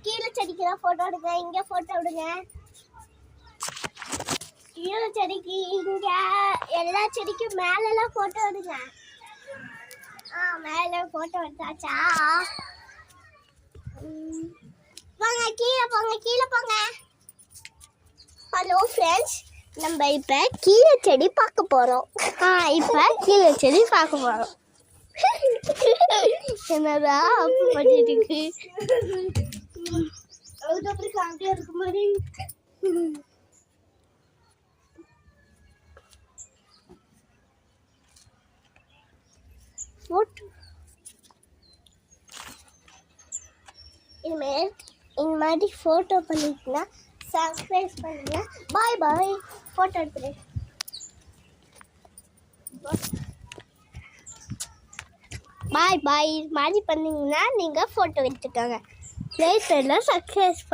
கீழே செடிக்கு தான் ஃபோட்டோ எடுங்க. இங்கே ஃபோட்டோ எடுங்க. கீழே செடிக்கு இங்கே எல்லா செடிக்கும் மேலெல்லாம் ஃபோட்டோ எடுங்க. மேலே ஃபோட்டோ எடுத்தாச்சா? வாங்க கீழே போங்க, கீழே போங்க. ஹலோ ஃப்ரெண்ட்ஸ், நம்ம இப்போ கீழே செடி பார்க்க போகிறோம். இப்போ கீழே செடி பார்க்க போகிறோம். என்னடா அப்படி பண்ணிட்டு இருக்கு? அதுக்கப்புறம் காண்டியா இருக்கு மாதிரி இனிமேல் இந்த மாதிரி ஃபோட்டோ பண்ணிட்டுனா சப்ஸ்கிரைப் பண்ணுங்க. பாய் பாய். ஃபோட்டோ எடுத்துறேன். பாய் பாய். மாதிரி பண்ணிங்கன்னா நீங்கள் ஃபோட்டோ எடுத்துக்கோங்க. ப்ளே ஸ்டோரில் சப்ஸ்கிரைப்